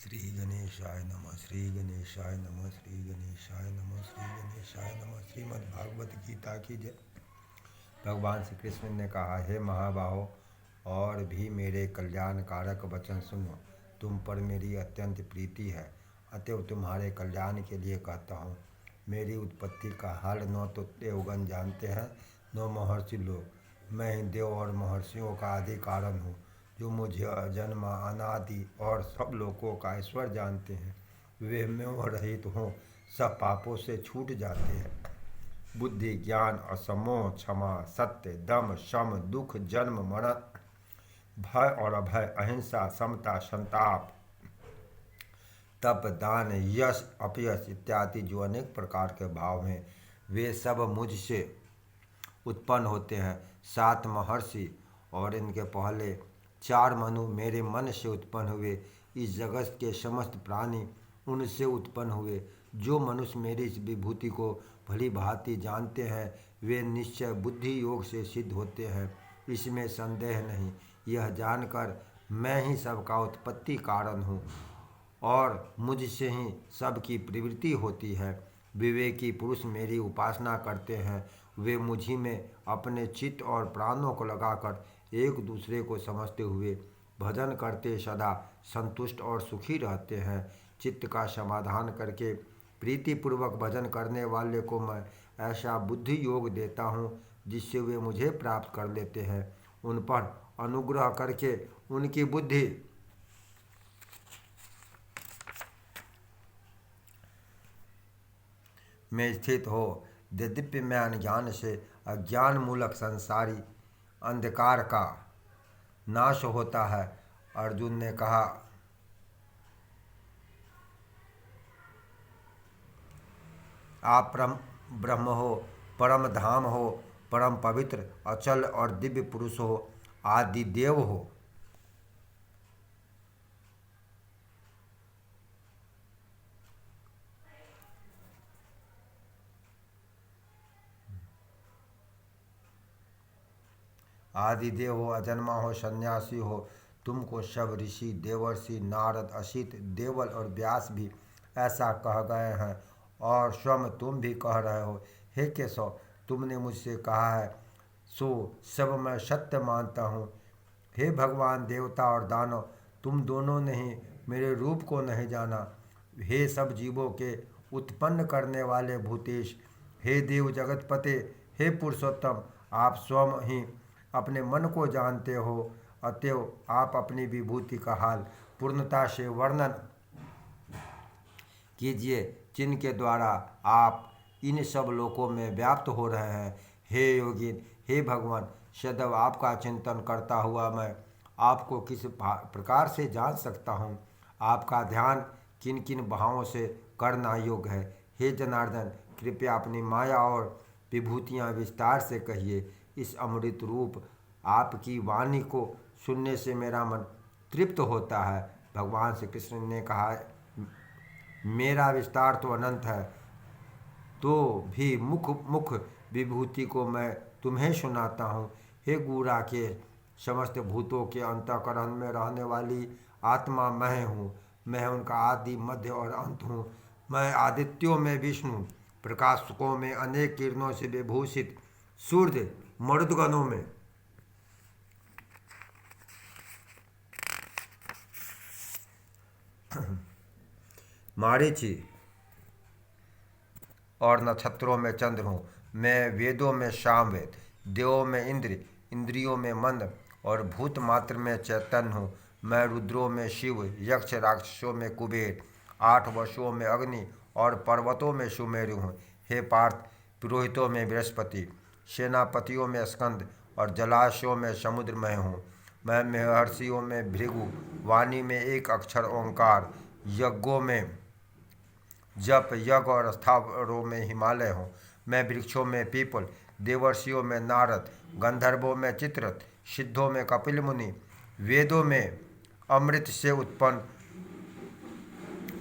श्री गणेशाय नमः। श्री गणेशाय नमः। श्री गणेशाय नमः। श्री गणेशाय नमः। श्रीमद् भागवत गीता की जय। भगवान श्री कृष्ण ने कहा, हे महाबाहो, और भी मेरे कल्याण कारक वचन सुनो। तुम पर मेरी अत्यंत प्रीति है, अतएव तुम्हारे कल्याण के लिए कहता हूँ। मेरी उत्पत्ति का हाल न तो देवगण जानते हैं, न महर्षि लोग। मैं ही देव और महर्षियों का आदि कारण हूँ, जो मुझे अजन्मा अनादि और सब लोगों का ईश्वर जानते हैं। वे मोह रहित हों, सब पापों से छूट जाते हैं। बुद्धि, ज्ञान, असमोह, क्षमा, सत्य, दम, शम, दुख, जन्म, मरण, भय और अभय, अहिंसा, समता, संताप, तप, दान, यश, अपयश इत्यादि जो अनेक प्रकार के भाव हैं, वे सब मुझसे उत्पन्न होते हैं। 7 महर्षि और इनके पहले 4 मनु मेरे मन से उत्पन्न हुए। इस जगत के समस्त प्राणी उनसे उत्पन्न हुए। जो मनुष्य मेरी इस विभूति को भली भांति जानते हैं, वे निश्चय बुद्धि योग से सिद्ध होते हैं, इसमें संदेह नहीं। यह जानकर मैं ही सबका उत्पत्ति कारण हूँ और मुझसे ही सबकी प्रवृत्ति होती है। विवेकी पुरुष मेरी उपासना करते हैं, वे मुझी में अपने चित्त और प्राणों को लगाकर एक दूसरे को समझते हुए भजन करते सदा संतुष्ट और सुखी रहते हैं। चित्त का समाधान करके प्रीतिपूर्वक भजन करने वाले को मैं ऐसा बुद्धि योग देता हूँ, जिससे वे मुझे प्राप्त कर लेते हैं। उन पर अनुग्रह करके उनकी बुद्धि में स्थित हो। यद्यपि मैं अज्ञान से अज्ञान मूलक संसारी अंधकार का नाश होता है। अर्जुन ने कहा, आप ब्रह्म हो, परम धाम हो, परम पवित्र, अचल और दिव्य पुरुष हो, आदि देव हो। आदिदेव हो, अजन्मा हो, सन्यासी हो। तुमको सब ऋषि, देवर्षि, नारद, असित, देवल और व्यास भी ऐसा कह गए हैं, और स्वयं तुम भी कह रहे हो। हे केशव, तुमने मुझसे कहा है सो सब मैं सत्य मानता हूँ। हे भगवान, देवता और दानव, तुम दोनों ने ही मेरे रूप को नहीं जाना। हे सब जीवों के उत्पन्न करने वाले भूतेश, हे देव जगतपते, हे पुरुषोत्तम, आप स्वयं ही अपने मन को जानते हो, अतएव आप अपनी विभूति का हाल पूर्णता से वर्णन कीजिए, जिनके द्वारा आप इन सब लोकों में व्याप्त हो रहे हैं। हे योगिन, हे भगवान, सदैव आपका चिंतन करता हुआ मैं आपको किस प्रकार से जान सकता हूँ? आपका ध्यान किन किन भावों से करना योग्य है? हे जनार्दन, कृपया अपनी माया और विभूतियाँ विस्तार से कहिए। इस अमृत रूप आपकी वाणी को सुनने से मेरा मन तृप्त होता है। भगवान श्री कृष्ण ने कहा, मेरा विस्तार तो अनंत है, तो भी मुख मुख विभूति को मैं तुम्हें सुनाता हूँ। हे गुरा के समस्त भूतों के अंतःकरण में रहने वाली आत्मा मैं हूँ। मैं उनका आदि, मध्य और अंत हूँ। मैं आदित्यों में विष्णु, प्रकाशकों में अनेक किरणों से विभूषित, सूर्य, मरुदगणों में मारीची और नक्षत्रों में चंद्र हूँ। मैं वेदों में सामवेद, देवों में इंद्र, इंद्रियों में मंद और भूत मात्र में चैतन्य हूँ। मैं रुद्रों में शिव, यक्ष राक्षसों में कुबेर, 8 वसुओं में अग्नि और पर्वतों में सुमेरु हूँ। हे पार्थ, पुरोहितों में बृहस्पति, सेनापतियों में स्कंद और जलाशयों में समुद्र मैं हूँ। मैं महर्षियों में भृगु, वाणी में एक अक्षर ओंकार, यज्ञों में जप, यज्ञ और स्थावरों में हिमालय हूँ। मैं वृक्षों में पीपल, देवर्षियों में नारद, गंधर्वों में चित्ररथ, सिद्धों में कपिल मुनि, वेदों में अमृत से उत्पन्न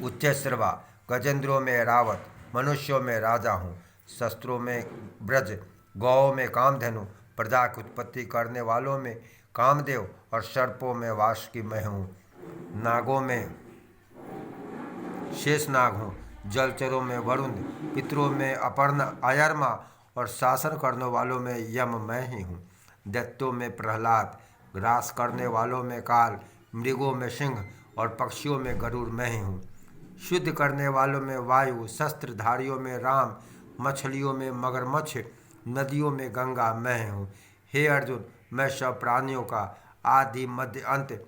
उच्चश्रवा, गजेंद्रों में रावत, मनुष्यों में राजा हूँ। शस्त्रों में ब्रज, गौओं में कामधेनु, प्रजा की उत्पत्ति करने वालों में कामदेव और सर्पों में वासुकी मैं हूँ। नागों में शेषनाग हूँ। जलचरों में वरुण, पितरों में अपर्ण आयरमा और शासन करने वालों में यम मैं ही हूँ। दैत्यों में प्रहलाद, ग्रास करने वालों में काल, मृगों में सिंह और पक्षियों में गरुड़ मैं ही हूँ। शुद्ध करने वालों में वायु, शस्त्रधारियों में राम, मछलियों में मगरमच्छ, नदियों में गंगा मैं हूँ। हे अर्जुन, मैं सब प्राणियों का आदि मध्य अंत,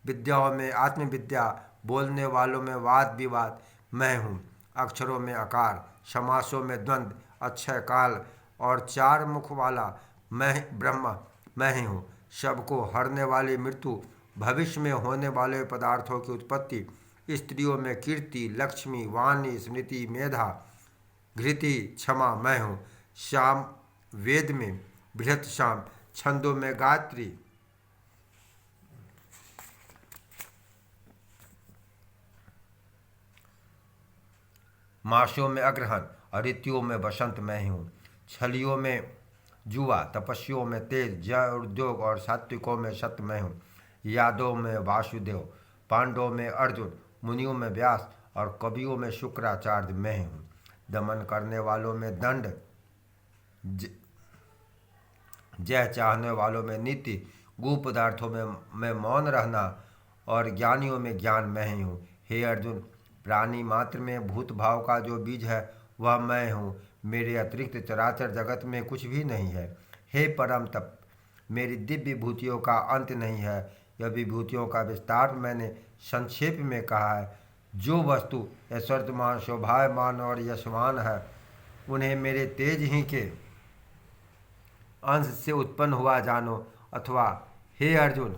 विद्याओं में आत्मविद्या, बोलने वालों में वाद विवाद मैं हूँ। अक्षरों में आकार, समासों में द्वंद्व, अक्षय काल और चार मुख वाला मैं ब्रह्मा मैं ही हूँ। सबको हरने वाली मृत्यु, भविष्य में होने वाले पदार्थों की उत्पत्ति, स्त्रियों में कीर्ति, लक्ष्मी, वाणी, स्मृति, मेधा, घृति, क्षमा मैं हूँ। श्याम वेद में बृहत श्याम, छंदों में गायत्री, मासों में अग्रहण और ऋतुओं में बसंत मैं ही हूँ। छलियों में जुआ, तपस्वियों में तेज, जय उद्योग और सात्विकों में सत्य मैं हूँ। यादवों में वासुदेव, पांडवों में अर्जुन, मुनियों में व्यास और कवियों में शुक्राचार्य मैं ही हूँ। दमन करने वालों में दंड, जय चाहने वालों में नीति, गु पदार्थों में मौन रहना और ज्ञानियों में ज्ञान मैं ही हूँ। हे अर्जुन, प्राणी मात्र में भूत भाव का जो बीज है वह मैं हूँ। मेरे अतिरिक्त चराचर जगत में कुछ भी नहीं है। हे परम तप, मेरी दिव्य विभूतियों का अंत नहीं है। यह विभूतियों का विस्तार मैंने संक्षेप में कहा है। जो वस्तु ऐश्वर्यमान, शोभायमान और यशमान है उन्हें मेरे तेज ही के अंश से उत्पन्न हुआ जानो। अथवा हे अर्जुन,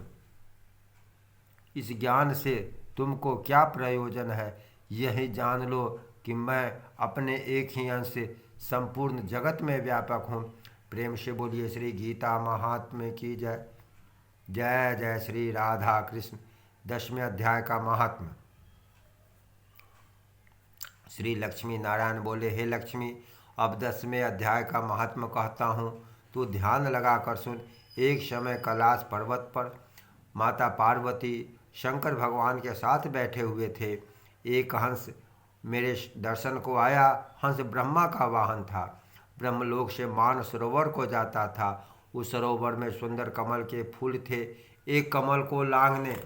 इस ज्ञान से तुमको क्या प्रयोजन है? यही जान लो कि मैं अपने एक ही अंश से संपूर्ण जगत में व्यापक हूँ। प्रेम से बोलिए श्री गीता महात्म्य की जय। जय जय श्री राधा कृष्ण। 10वें अध्याय का महात्म्य। श्री लक्ष्मी नारायण बोले, हे लक्ष्मी, अब 10वें अध्याय का महात्म्य कहता हूँ, तू ध्यान लगा कर सुन। एक समय कैलाश पर्वत पर माता पार्वती शंकर भगवान के साथ बैठे हुए थे। एक हंस मेरे दर्शन को आया। हंस ब्रह्मा का वाहन था। ब्रह्मलोक से मान सरोवर को जाता था। उस सरोवर में सुंदर कमल के फूल थे। एक कमल को लांघने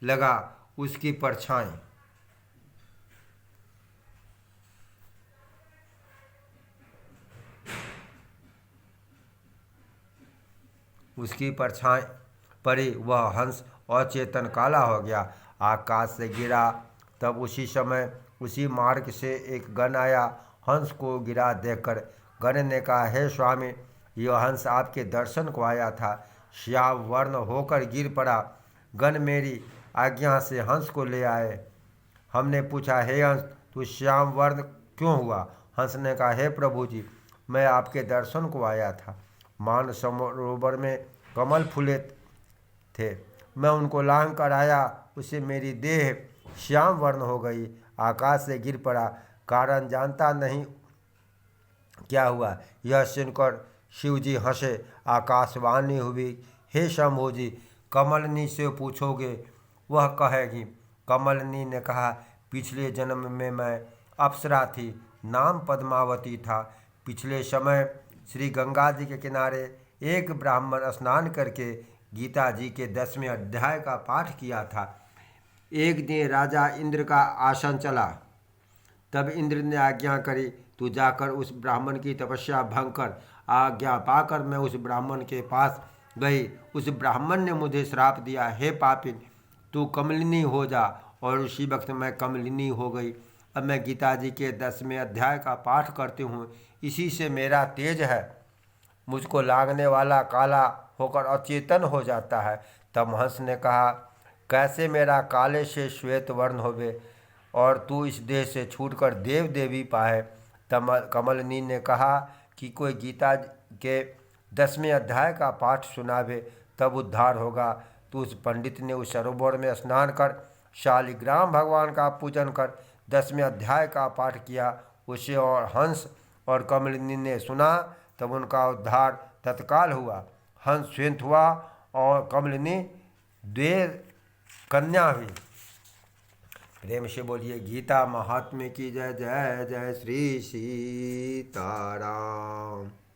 लगा, उसकी परछाई पड़ी। वह हंस अचेतन काला हो गया, आकाश से गिरा। तब उसी समय उसी मार्ग से एक गण आया। हंस को गिरा देखकर गण ने कहा, हे स्वामी, यह हंस आपके दर्शन को आया था, श्याम वर्ण होकर गिर पड़ा। गण मेरी आज्ञा से हंस को ले आए। हमने पूछा, हे हंस, तू श्याम वर्ण क्यों हुआ? हंस ने कहा, हे प्रभु जी, मैं आपके दर्शन को आया था। मान सरोवर में कमल फूले थे, मैं उनको लांघ कर आया। उससे मेरी देह श्याम वर्ण हो गई, आकाश से गिर पड़ा। कारण जानता नहीं क्या हुआ। यह सुनकर शिव जी हंसे। आकाशवाणी हुई, हे शंभु जी, कमलनी से पूछोगे वह कहेगी। कमलनी ने कहा, पिछले जन्म में मैं अप्सरा थी, नाम पद्मावती था। पिछले समय श्री गंगा जी के किनारे एक ब्राह्मण स्नान करके गीता जी के 10वें अध्याय का पाठ किया था। एक दिन राजा इंद्र का आसन चला। तब इंद्र ने आज्ञा करी, तू जाकर उस ब्राह्मण की तपस्या भंग कर। आज्ञा पाकर मैं उस ब्राह्मण के पास गई। उस ब्राह्मण ने मुझे श्राप दिया, हे पापिन, तू कमलिनी हो जा। और उसी वक्त मैं कमलिनी हो गई। अब मैं गीता जी के 10वें अध्याय का पाठ करती हूँ, इसी से मेरा तेज है। मुझको लागने वाला काला होकर अचेतन हो जाता है। तब हंस ने कहा, कैसे मेरा काले से श्वेत वर्ण होवे और तू इस देह से छूटकर देव देवी पाए। तब कमलनी ने कहा कि कोई गीता के 10वें अध्याय का पाठ सुनावे, तब उद्धार होगा। तो उस पंडित ने उस सरोवर में स्नान कर शालिग्राम भगवान का पूजन कर 10वें अध्याय का पाठ किया। उसे और हंस और कमलिनी ने सुना, तब उनका उद्धार तत्काल हुआ। हंस श्वेत हुआ और कमलिनी द्वे कन्या हुई। प्रेम से बोलिए गीता महात्म्य की जय। जय जय श्री सीताराम।